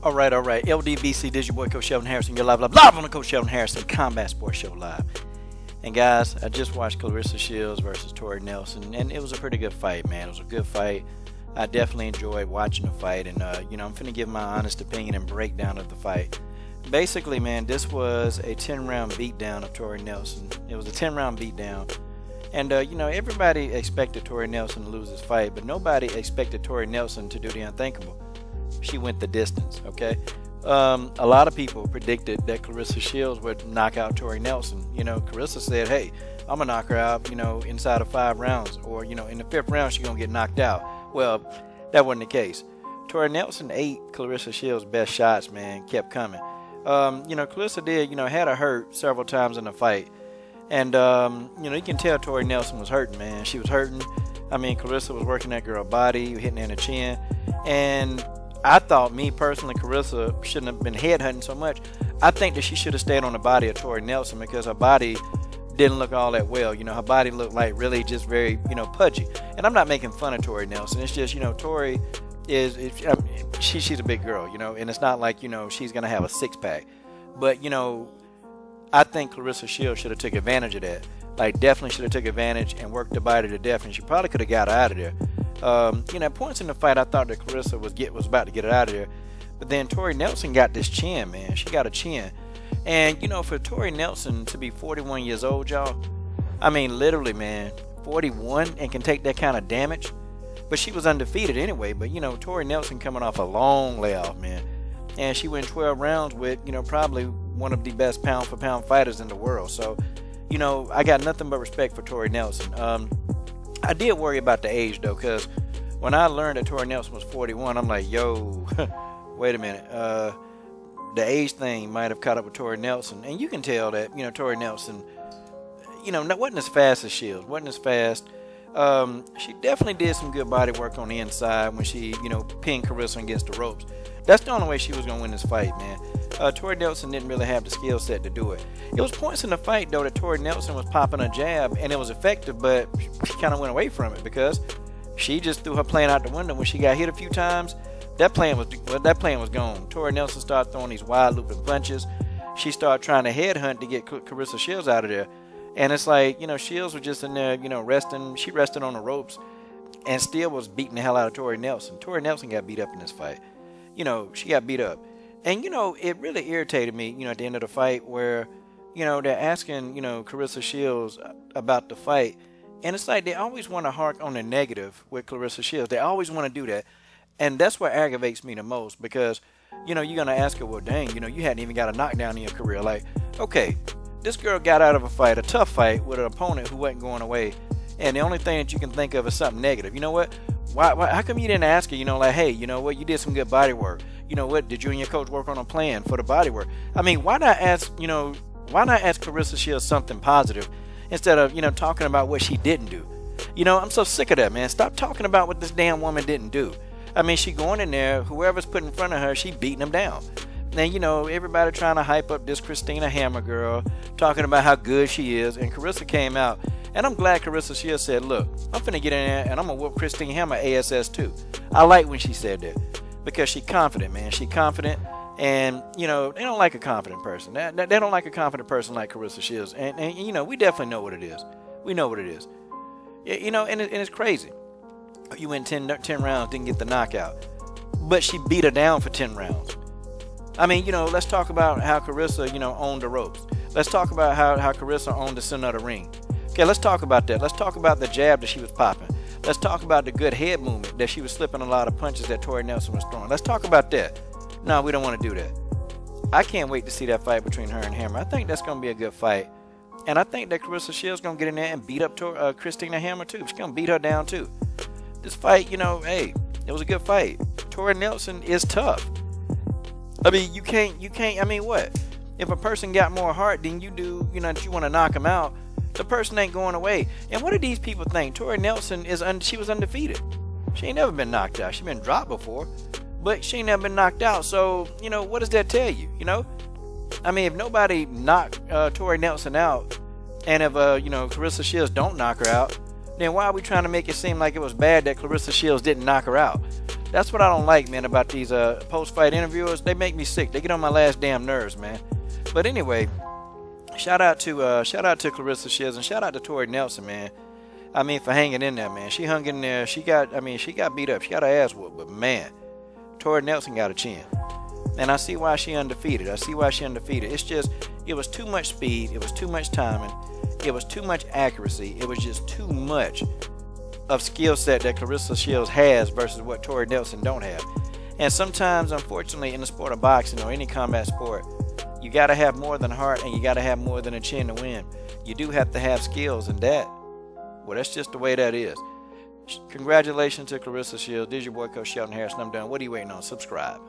All right. LDBC, this is your boy Coach Sheldon Harrison. You're live on the Coach Sheldon Harrison Combat Sports Show live. And guys, I just watched Claressa Shields versus Tori Nelson, and it was a pretty good fight, man. It was a good fight. I definitely enjoyed watching the fight, and I'm finna give my honest opinion and breakdown of the fight. Basically, man, this was a 10-round beatdown of Tori Nelson. It was a 10-round beatdown. And, everybody expected Tori Nelson to lose this fight, but nobody expected Tori Nelson to do the unthinkable. She went the distance, okay? A lot of people predicted that Claressa Shields would knock out Tori Nelson. Claressa said, hey, I'm going to knock her out, inside of 5 rounds. Or, in the 5th round, she's going to get knocked out. Well, that wasn't the case. Tori Nelson ate Claressa Shields' best shots, man, kept coming. Claressa did, had her hurt several times in the fight. And, you can tell Tori Nelson was hurting, man. She was hurting. Claressa was working that girl's body, hitting her in the chin. And I thought, me personally, Claressa shouldn't have been headhunting so much. I think that she should have stayed on the body of Tori Nelson because her body didn't look all that well. Her body looked like really just very, pudgy. And I'm not making fun of Tori Nelson. It's just, Tori she's a big girl, and it's not like, she's going to have a six-pack. But, I think Claressa Shields should have took advantage of that. Like, definitely should have took advantage and worked the body to death, and she probably could have got her out of there. At points in the fight, I thought that Claressa was about to get it out of there. But then Tori Nelson got this chin, man. She got a chin. And, for Tori Nelson to be 41 years old, y'all, literally, man, 41 and can take that kind of damage. But she was undefeated anyway. But, Tori Nelson coming off a long layoff, man. And she went 12 rounds with, probably one of the best pound-for-pound fighters in the world. So, I got nothing but respect for Tori Nelson. I did worry about the age, though, because when I learned that Tori Nelson was 41, I'm like, yo, wait a minute. The age thing might have caught up with Tori Nelson. And you can tell that, Tori Nelson, wasn't as fast as Shields, wasn't as fast. She definitely did some good body work on the inside when she, pinned Claressa against the ropes. That's the only way she was going to win this fight, man. Tori Nelson didn't really have the skill set to do it. It was points in the fight, though, that Tori Nelson was popping a jab, and it was effective, but she kind of went away from it because she just threw her plan out the window. When she got hit a few times, that plan was gone. Tori Nelson started throwing these wide looping punches. She started trying to headhunt to get Claressa Shields out of there. And it's like, Shields was just in there, resting. She rested on the ropes and still was beating the hell out of Tori Nelson. Tori Nelson got beat up in this fight. She got beat up. And, it really irritated me, at the end of the fight where, they're asking, Claressa Shields about the fight. And it's like they always want to hark on the negative with Claressa Shields. They always want to do that. And that's what aggravates me the most because, you're going to ask her, well, dang, you hadn't even got a knockdown in your career. Like, okay, this girl got out of a fight, a tough fight, with an opponent who wasn't going away. And the only thing that you can think of is something negative. You know what? Why how come you didn't ask her, like, hey, you know what? You did some good body work. You know what? Did you and your coach work on a plan for the body work? Why not ask Claressa Shields something positive instead of, talking about what she didn't do? I'm so sick of that, man. Stop talking about what this damn woman didn't do. She going in there, whoever's put in front of her, she beating them down. And, everybody trying to hype up this Christina Hammer girl, talking about how good she is. And Claressa came out. And I'm glad Claressa Shields said, look, I'm finna get in there and I'm gonna whoop Christina Hammer ASS too. I like when she said that. Because she confident, man. She confident. And, they don't like a confident person. They don't like a confident person like Claressa Shields. And we definitely know what it is. We know what it is. And it's crazy. You win 10 rounds, didn't get the knockout. But she beat her down for 10 rounds. Let's talk about how Claressa, owned the ropes. Let's talk about how Claressa owned the center of the ring. Okay, let's talk about that. Let's talk about the jab that she was popping. Let's talk about the good head movement that she was slipping a lot of punches that Tori Nelson was throwing. Let's talk about that. No, we don't want to do that. I can't wait to see that fight between her and Hammer. I think that's going to be a good fight. And I think that Claressa Shields going to get in there and beat up Christina Hammer too. She's going to beat her down too. This fight, hey, it was a good fight. Tori Nelson is tough. You can't, what? If a person got more heart than you do, that you want to knock them out, the person ain't going away. And what do these people think? Tori Nelson she was undefeated. She ain't never been knocked out. She been dropped before, but she ain't never been knocked out. So, what does that tell you? If nobody knocked Tori Nelson out, and if Claressa Shields don't knock her out, then why are we trying to make it seem like it was bad that Claressa Shields didn't knock her out? That's what I don't like, man, about these post-fight interviewers. They make me sick. They get on my last damn nerves, man. But anyway, shout out to Claressa Shields, and shout out to Tori Nelson, man. I mean, for hanging in there, man. She hung in there. She got beat up. She got her ass whooped. But man, Tori Nelson got a chin. And I see why she undefeated. It's just, it was too much speed. It was too much timing. It was too much accuracy. It was just too much of skill set that Claressa Shields has versus what Tori Nelson don't have. And sometimes, unfortunately, in the sport of boxing or any combat sport, you got to have more than heart and you got to have more than a chin to win. You do have to have skills, and that, well, that's just the way that is. Congratulations to Claressa Shields. This is your boy, Coach Shelton Harrison. I'm done. What are you waiting on? Subscribe.